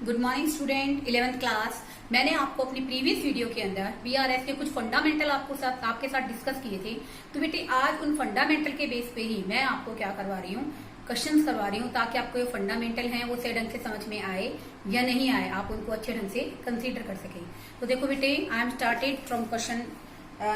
Good morning student 11th class. मैंने आपको अपनी प्रीवियस वीडियो के अंदर बीआरएस के कुछ फंडामेंटल आपके साथ डिस्कस किए थे। तो बेटे आज उन फंडामेंटल के बेस पे ही मैं आपको क्या करवा रही हूँ, क्वेश्चंस करवा रही हूँ, ताकि आपको ये फंडामेंटल हैं वो सही ढंग से समझ में आए या नहीं आए, आप उनको अच्छे ढंग से कंसीडर कर सकें। तो देखो बेटे, I am started from question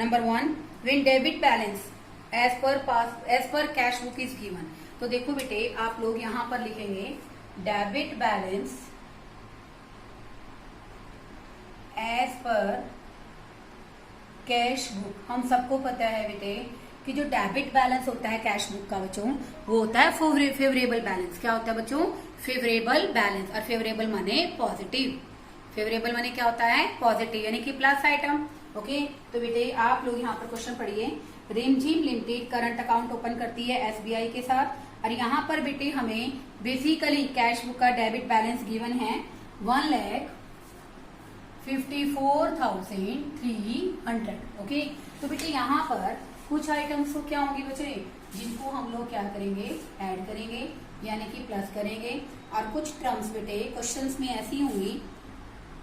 number 1। When debit balance as per cash book is given. तो देखो बेटे, आप लोग यहाँ पर लिखेंगे debit balance as per cash book. हम सबको पता है बेटे कि जो डेबिट बैलेंस होता है कैश बुक का बच्चों, वो होता है फेवरेबल बैलेंस। क्या होता है बच्चों? Favourable balance. और फेवरेबल माने पॉजिटिव। फेवरेबल माने क्या होता है? पॉजिटिव, यानी कि प्लस आइटम। ओके, तो बेटे आप लोग यहाँ पर क्वेश्चन पढ़िए। रिमझिम लिमिटेड करंट अकाउंट ओपन करती है एसबीआई के साथ, और यहाँ पर बेटे हमें बेसिकली कैश बुक का डेबिट बैलेंस गिवन है 1,54,300। ओके, तो बेटे यहाँ पर कुछ आइटम्स को क्या होंगे बच्चे, जिनको हम लोग क्या करेंगे, ऐड करेंगे, यानी कि प्लस करेंगे। और कुछ टर्म्स बेटे क्वेश्चंस में ऐसी होंगी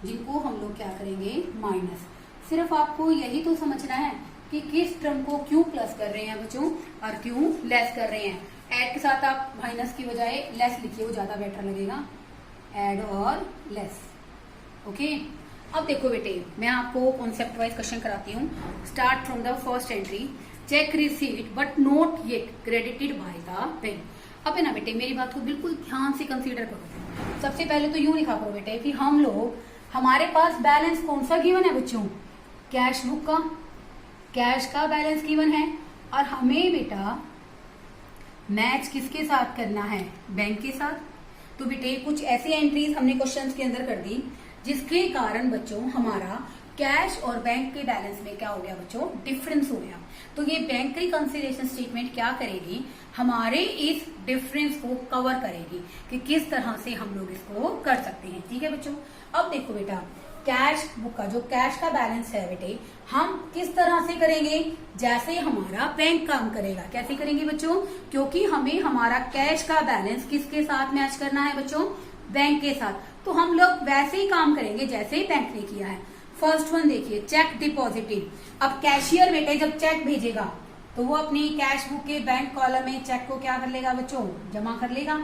जिनको हम लोग क्या करेंगे, माइनस। सिर्फ आपको यही तो समझना है कि किस टर्म को क्यों प्लस कर रहे हैं बच्चों और क्यों लेस कर रहे हैं। ऐड के साथ आप माइनस की बजाय लेस लिखिए, वो ज्यादा बेटर लगेगा। ऐड और लेस। ओके, अब देखो बेटे, मैं आपको कॉन्सेप्ट वाइज क्वेश्चन कराती हूँ। Start from the first entry. Cheque receipt but not yet credited by the bank. अब है ना बेटे, मेरी बात को बिल्कुल ध्यान से कंसीडर करो। सबसे पहले तो यूं लिखा करो बेटे कि हम लोग, हमारे पास बैलेंस कौन सा गिवन है बच्चों? कैश बुक का, कैश का बैलेंस गिवन है। और हमें बेटा मैच किसके साथ करना है? बैंक के साथ। तो बेटे कुछ ऐसी एंट्रीज हमने क्वेश्चंस के अंदर कर दी जिसके कारण बच्चों हमारा कैश और बैंक के बैलेंस में क्या हो गया बच्चों, डिफरेंस हो गया। तो ये बैंक रिकंसिलिएशन स्टेटमेंट क्या करेगी, हमारे इस डिफरेंस को कवर करेगी कि किस तरह से हम लोग इसको कर सकते हैं। ठीक है बच्चों, अब देखो बेटा, कैश बुक का जो कैश का बैलेंस है बेटे, हम किस तरह से करेंगे, जैसे हमारा बैंक काम करेगा। कैसे करेंगे बच्चों? क्योंकि हमें हमारा कैश का बैलेंस किसके साथ मैच करना है बच्चों? बैंक के साथ। तो हम लोग वैसे ही काम करेंगे जैसे बैंक ने किया है। फर्स्ट वन देखिए, चेक डिपॉजिटेड। अब कैशियर बेटे जब चेक भेजेगा तो वो अपनी कैश बुक के बैंक कॉलम में चेक को क्या कर लेगा बच्चों, जमा कर लेगा।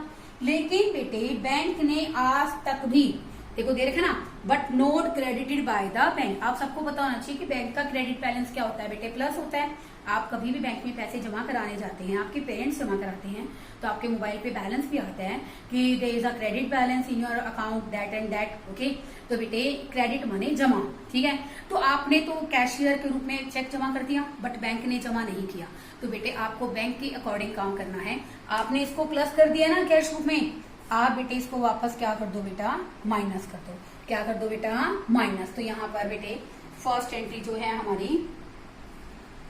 लेकिन बेटे बैंक ने आज तक भी, देखो दे रखा ना, but not credited by the bank. आप सबको पता होना चाहिए कि बैंक का क्रेडिट बैलेंस क्या होता है बेटे, प्लस होता है। आप कभी भी बैंक में पैसे जमा कराने जाते हैं, आपके पेरेंट्स जमा कराते हैं, तो आपके मोबाइल पे बैलेंस भी आता है कि there is a credit balance in your account that and that. Okay, तो बेटे क्रेडिट माने जमा। ठीक है, तो आपने तो कैशियर के रूप में चेक जमा कर दिया, बट बैंक ने जमा नहीं किया। तो बेटे आपको बैंक के अकॉर्डिंग काम करना है। आपने इसको प्लस कर दिया ना कैश बुक में, आप बेटे इसको वापस क्या कर दो बेटा, माइनस कर दो। क्या कर दो बेटा, माइनस। तो यहाँ पर बेटे फर्स्ट एंट्री जो है हमारी,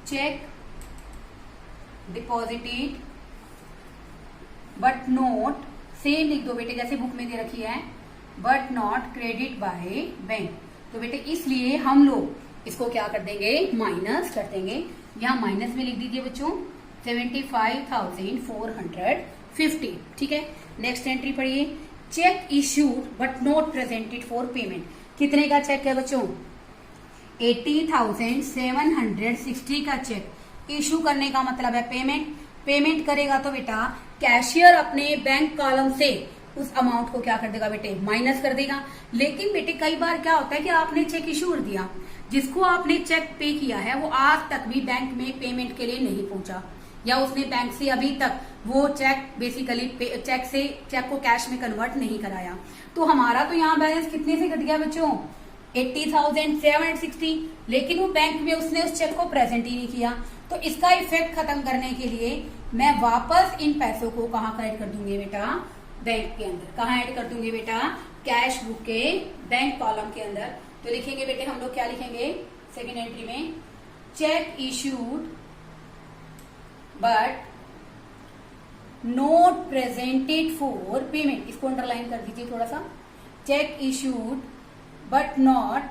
check deposited but not, same लिख दो बेटे जैसे बुक में दे रखी है, but not credit by bank. तो बेटे इसलिए हम लोग इसको क्या कर देंगे, माइनस कर देंगे। यहाँ माइनस में लिख दीजिए बच्चों 75,450। ठीक है, नेक्स्ट एंट्री पढ़िए। Check issued but not presented for payment. कितने का चेक है बच्चों? 80,760 का चेक इशू करने का मतलब है पेमेंट। पेमेंट करेगा तो बेटा कैशियर अपने बैंक कॉलम से उस अमाउंट को क्या कर देगा बेटे, माइनस कर देगा। लेकिन बेटे कई बार क्या होता है कि आपने चेक इशू कर दिया, जिसको आपने चेक पे किया है वो आज तक भी बैंक में पेमेंट के लिए नहीं पहुंचा, या उसने बैंक से अभी तक वो चेक बेसिकली चेक को कैश में कन्वर्ट नहीं कराया। तो हमारा तो यहाँ बैलेंस कितने से घट गया बच्चों, 80,760। लेकिन वो बैंक में उसने उस चेक को प्रेजेंट ही नहीं किया। तो इसका इफेक्ट खत्म करने के लिए मैं वापस इन पैसों को कहाँ ऐड कर दूंगी बेटा, बैंक के अंदर। कहाँ ऐड कर दूंगी बेटा, कैश बुक के बैंक कॉलम के अंदर। तो लिखेंगे बेटे हम लोग, क्या लिखेंगे सेकेंड एंट्री में, check issued but note presented for payment. इसको अंडरलाइन कर दीजिए थोड़ा सा। Check issued but not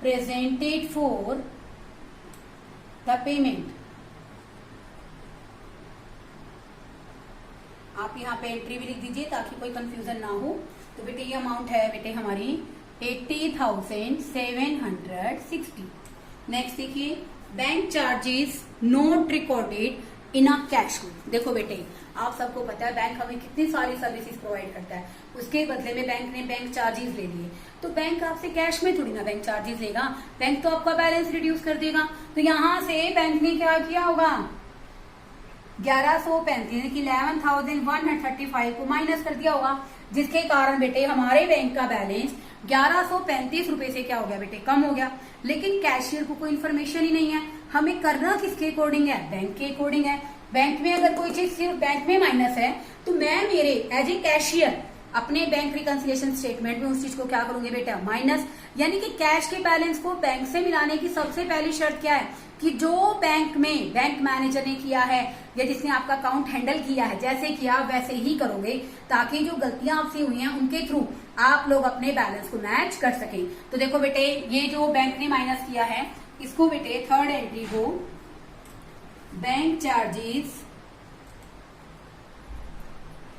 presented for the payment. आप यहाँ पे एंट्री भी लिख दीजिए ताकि कोई कंफ्यूजन ना हो। तो बेटे ये अमाउंट है बेटे हमारी 80,760। नेक्स्ट देखिए, bank charges note recorded in a cash book. देखो बेटे, आप सबको पता है बैंक हमें कितनी सारी सर्विसेज प्रोवाइड करता है, उसके बदले में बैंक ने बैंक चार्जेस ले लिए। तो बैंक आपसे कैश में थोड़ी ना बैंक चार्जेस लेगा, बैंक तो आपका बैलेंस रिड्यूस कर देगा। तो यहाँ से बैंक ने क्या किया होगा, 1135 यानी कि 11,135 को माइनस कर दिया होगा, जिसके कारण बेटे हमारे बैंक का बैलेंस 1135 रुपए से क्या हो गया बेटे, कम हो गया। लेकिन कैशियर को कोई इन्फॉर्मेशन ही नहीं है। हमें करना किसके अकॉर्डिंग है, बैंक के अकॉर्डिंग है। बैंक में अगर कोई चीज सिर्फ बैंक में माइनस है तो मैं मेरे एज ए कैशियर अपने बैंक रिकंसिलिएशन स्टेटमेंट में उस चीज को क्या करूंगे बेटा, माइनस। यानी कि कैश के बैलेंस को बैंक से मिलाने की सबसे पहली शर्त क्या है कि जो बैंक में बैंक मैनेजर ने किया है या जिसने आपका अकाउंट हैंडल किया है, जैसे किया वैसे ही करोगे, ताकि जो गलतियां आपसे हुई हैं उनके थ्रू आप लोग अपने बैलेंस को मैच कर सके। तो देखो बेटे, ये जो बैंक ने माइनस किया है इसको बेटे थर्ड एंट्री को bank charges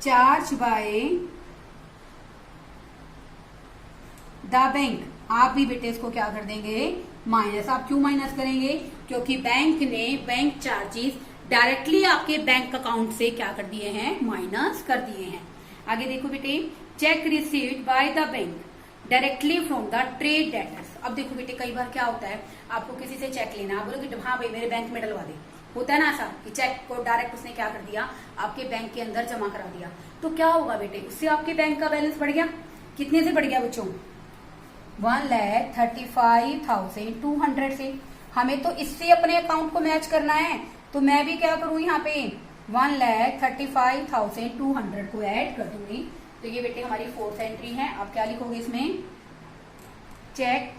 charge by the bank, आप भी बेटे इसको क्या कर देंगे, माइनस। आप क्यों माइनस करेंगे, क्योंकि बैंक ने बैंक चार्जेस डायरेक्टली आपके बैंक अकाउंट से क्या कर दिए हैं, माइनस कर दिए हैं। आगे देखो बेटे, check received by the bank directly from the trade debtors. अब देखो बेटे, कई बार क्या होता है, आपको किसी से चेक लेना, आप बोलोगे हाँ भाई मेरे बैंक में डलवा दे, होता है ना ऐसा कि चेक को डायरेक्ट उसने क्या कर दिया, आपके बैंक के अंदर जमा करा दिया। तो क्या होगा बेटे, उससे आपके बैंक का बैलेंस बढ़ गया। कितने से बढ़ गया बच्चों, 1,35,200 से। हमें तो इससे अपने अकाउंट को मैच करना है, तो मैं भी क्या करूँ यहाँ पे 1,35,200 को ऐड कर दूंगी। तो ये बेटे हमारी फोर्थ एंट्री है। आप क्या लिखोगे इसमें, चेक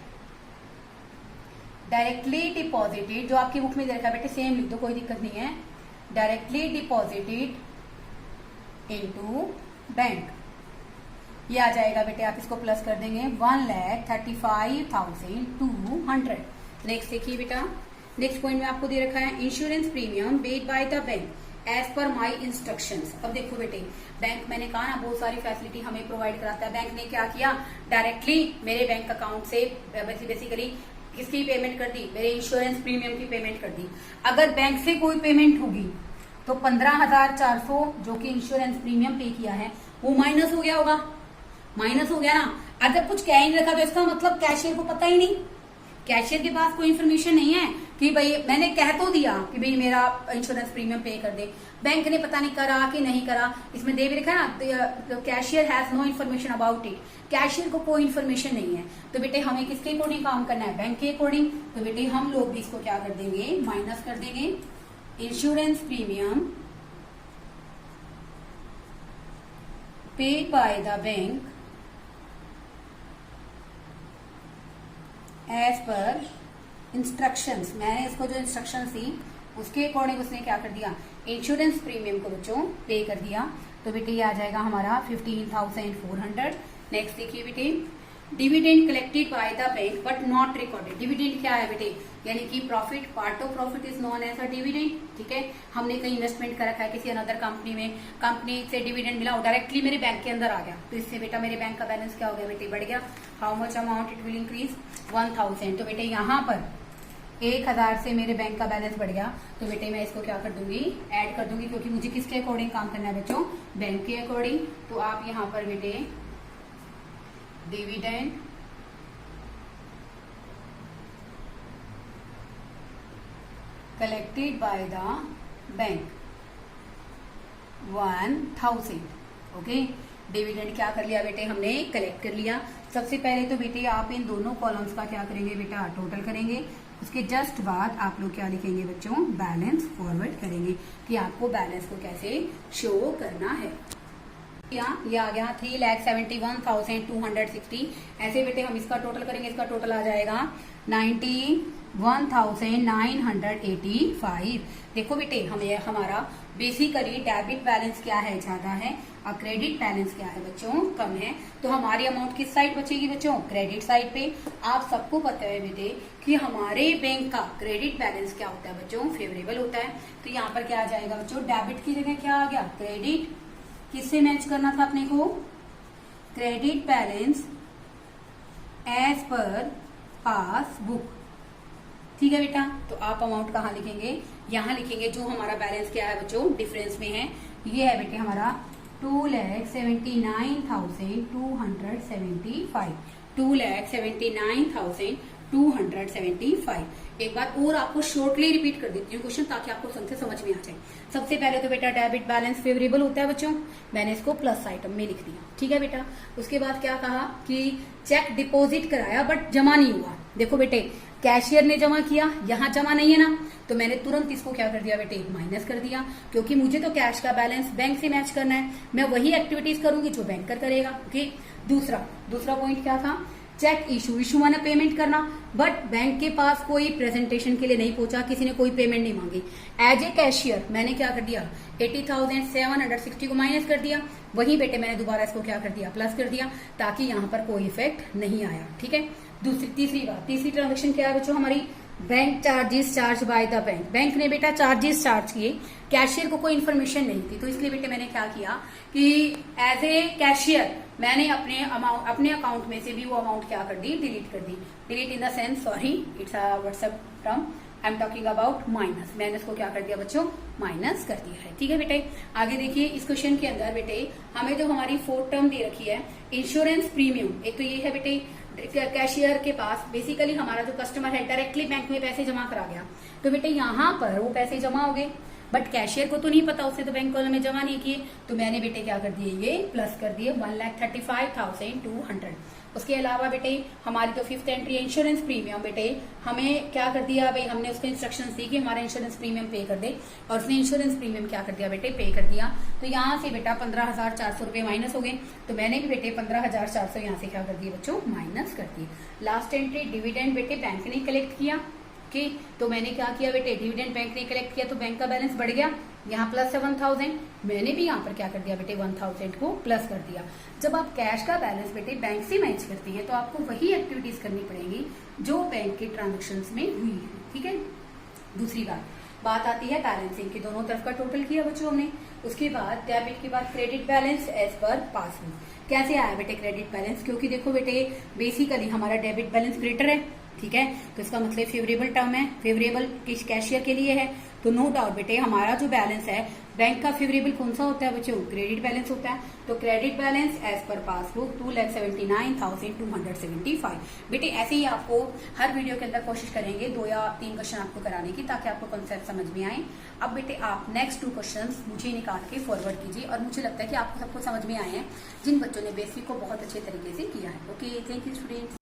डायरेक्टली डिपॉजिटेड, जो आपकी बुक में दे रखा है बेटे सेम लिख दो, कोई दिक्कत नहीं है, डायरेक्टली डिपॉजिटेड इनटू बैंक। ये आ जाएगा बेटे, आप इसको प्लस कर देंगे 1,35,200। नेक्स्ट देखिए बेटा, नेक्स्ट पॉइंट में आपको दे रखा है insurance premium paid by the bank as per my instructions. अब देखो बेटे, बैंक मैंने कहा ना बहुत सारी फैसिलिटी हमें प्रोवाइड कराता है। बैंक ने क्या किया, डायरेक्टली मेरे बैंक अकाउंट से बेसिकली किसकी पेमेंट कर दी, मेरे इंश्योरेंस प्रीमियम की पेमेंट कर दी। अगर बैंक से कोई पेमेंट होगी तो 15,400 जो कि इंश्योरेंस प्रीमियम पे किया है वो माइनस हो गया होगा, माइनस हो गया ना। अगर कुछ कह ही नहीं रखा तो इसका मतलब कैशियर को पता ही नहीं, कैशियर के पास कोई इन्फॉर्मेशन नहीं है कि भाई मैंने कह तो दिया कि भाई मेरा इंश्योरेंस प्रीमियम पे कर दे, बैंक ने पता नहीं करा कि नहीं करा। इसमें दे भी लिखा ना, तो cashier has no information about it, cashier को कोई इन्फॉर्मेशन नहीं है। तो बेटे हमें किसके अकॉर्डिंग काम करना है, बैंक के अकॉर्डिंग। तो बेटे हम लोग भी इसको क्या कर देंगे, माइनस कर देंगे। Insurance premium paid by the bank as per instructions, मैंने इसको जो इंस्ट्रक्शंस दी उसके अकॉर्डिंग उसने क्या कर दिया, इंश्योरेंस प्रीमियम को बच्चों पे कर दिया। तो बेटे ये आ जाएगा हमारा 15,400। नेक्स्ट देखिए बेटे, dividend collected by the bank but not recorded. Dividend क्या है बेटे, यानी कि profit, part of profit is known as a dividend. ठीक है, हमने कहीं इन्वेस्टमेंट कर रखा है किसी अनदर कंपनी में, कंपनी से डिविडेंड मिला, डायरेक्टली मेरे बैंक के अंदर आ गया, तो इससे बेटा मेरे बैंक का बैलेंस क्या हो गया बेटे, बढ़ गया। How much amount it will increase, 1,000। तो बेटे यहाँ पर 1,000 से मेरे बैंक का बैलेंस बढ़ गया, तो बेटे मैं इसको क्या कर दूंगी, ऐड कर दूंगी, क्योंकि मुझे किसके अकॉर्डिंग काम करना है बच्चों, बैंक के अकॉर्डिंग। तो आप यहाँ पर बेटे dividend collected by the bank 1,000। Okay, dividend क्या कर लिया बेटे, हमने कलेक्ट कर लिया। सबसे पहले तो बेटे आप इन दोनों कॉलम्स का क्या करेंगे बेटा, टोटल करेंगे। उसके जस्ट बाद आप लोग क्या लिखेंगे बच्चों, बैलेंस फॉरवर्ड करेंगे कि आपको बैलेंस को कैसे शो करना है। ये आ गया 3,71,260। ऐसे बेटे हम इसका टोटल करेंगे, इसका टोटल आ जाएगा 91,985। देखो बेटे हमें हमारा बेसिकली डेबिट बैलेंस क्या है, ज्यादा है, और क्रेडिट बैलेंस क्या है बच्चों, कम है। तो हमारी अमाउंट किस साइड बचेगी बच्चों, क्रेडिट साइड पे। आप सबको पता है बेटे कि हमारे बैंक का क्रेडिट बैलेंस क्या होता है बच्चों, फेवरेबल होता है। तो यहाँ पर क्या आ जाएगा बच्चों, डेबिट की जगह क्या आ गया, क्रेडिट, किससे मैच करना था अपने को? Credit balance as per passbook. ठीक है बेटा, तो आप अमाउंट कहाँ लिखेंगे? यहाँ लिखेंगे। जो हमारा बैलेंस क्या है बच्चों, डिफरेंस में है, ये है बेटे हमारा 2,79,275। 2,79,275। एक बार और आपको शॉर्टली रिपीट कर देती हूँ क्वेश्चन, ताकि आपको संख्या समझ में आ जाए। सबसे पहले तो बेटा डेबिट बैलेंस फेवरेबल होता है बच्चों, मैंने इसको प्लस आइटम में लिख दिया। ठीक है बेटा, उसके बाद क्या कहा कि चेक डिपॉजिट कराया बट जमा नहीं हुआ। देखो बेटे, कैशियर ने जमा किया, यहाँ जमा नहीं है ना, तो मैंने तुरंत इसको क्या कर दिया बेटे, माइनस कर दिया, क्योंकि मुझे तो कैश का बैलेंस बैंक से मैच करना है। मैं वही एक्टिविटीज करूंगी जो बैंकर करेगा। ओके, दूसरा पॉइंट क्या था? चेक इशू माना पेमेंट करना, बट बैंक के पास कोई प्रेजेंटेशन के लिए नहीं पहुंचा, किसी ने कोई पेमेंट नहीं मांगी। एज ए कैशियर मैंने क्या कर दिया, 80,760 को माइनस कर दिया। वही बेटे मैंने दोबारा इसको क्या कर दिया, प्लस कर दिया, ताकि यहाँ पर कोई इफेक्ट नहीं आया। ठीक है, तीसरी ट्रांजेक्शन क्या है बच्चों हमारी? Bank charges charge by the bank. Bank ने बेटा चार्जेस चार्ज किए, कैशियर को कोई इन्फॉर्मेशन नहीं थी, तो इसलिए बेटे मैंने क्या किया कि एज ए कैशियर मैंने अपने अकाउंट में से भी वो अमाउंट क्या कर दी, डिलीट कर दी। Delete in the sense, sorry it's a WhatsApp term, I am talking about minus. मैंने इसको क्या कर दिया बच्चों, माइनस कर दिया है। ठीक है बेटे, आगे देखिए इस क्वेश्चन के अंदर बेटे हमें जो हमारी फोर्थ टर्म दे रखी है, इंश्योरेंस प्रीमियम। एक तो ये है बेटे कैशियर के पास बेसिकली हमारा जो कस्टमर है डायरेक्टली बैंक में पैसे जमा करा गया, तो बेटे यहाँ पर वो पैसे जमा हो गए, बट कैशियर को तो नहीं पता, उसने तो बैंक कॉलम में जमा नहीं किए, तो मैंने बेटे क्या कर दिए, ये प्लस कर दिए 1,35,200। उसके अलावा बेटे हमारी तो फिफ्थ एंट्री इंश्योरेंस प्रीमियम, बेटे हमें क्या कर दिया भाई, हमने उसको इंस्ट्रक्शंस दी कि हमारा इंश्योरेंस प्रीमियम पे कर दे, और उसने इंश्योरेंस प्रीमियम क्या कर दिया बेटे, पे कर दिया। तो यहाँ से बेटा 15,400 रुपए माइनस हो गए, तो मैंने भी बेटे 15,400 यहाँ से क्या कर दिए बच्चों, माइनस कर दिए। लास्ट एंट्री डिविडेंड बेटे बैंक ने कलेक्ट किया। ओके, तो मैंने क्या किया बेटे, डिविडेंड बैंक ने कलेक्ट किया, तो बैंक का बैलेंस बढ़ गया, यहाँ प्लस है 1,000, मैंने भी यहाँ पर क्या कर दिया बेटे 1,000 को प्लस कर दिया। जब आप कैश का बैलेंस बेटे बैंक से मैच करती हैं, तो आपको वही एक्टिविटीज करनी पड़ेगी जो बैंक के ट्रांजेक्शन्स में हुई है। ठीक है, दूसरी बात आती है बैलेंसिंग की, दोनों तरफ का टोटल किया बच्चों हमने। उसके बाद डेबिट के बाद credit balance as per passbook. कैसे आया बेटे क्रेडिट बैलेंस, क्योंकि देखो बेटे बेसिकली हमारा डेबिट बैलेंस ग्रेटर है। ठीक है, तो इसका मतलब फेवरेबल टर्म है, फेवरेबल कैशियर के लिए है, तो नो डाउट बेटे हमारा जो बैलेंस है बैंक का फेवरेबल कौन सा होता है बच्चों, क्रेडिट बैलेंस होता है। तो credit balance as per passbook 2,79,275। बेटे ऐसे ही आपको हर वीडियो के अंदर कोशिश करेंगे 2 या 3 क्वेश्चन आपको कराने की, ताकि आपको कॉन्सेप्ट समझ में आए। अब बेटे आप नेक्स्ट 2 क्वेश्चन मुझे निकाल के फॉरवर्ड कीजिए, और मुझे लगता है कि आपको सबको समझ में आए हैं जिन बच्चों ने बेसिक को बहुत अच्छे तरीके से किया है। Okay, thank you students.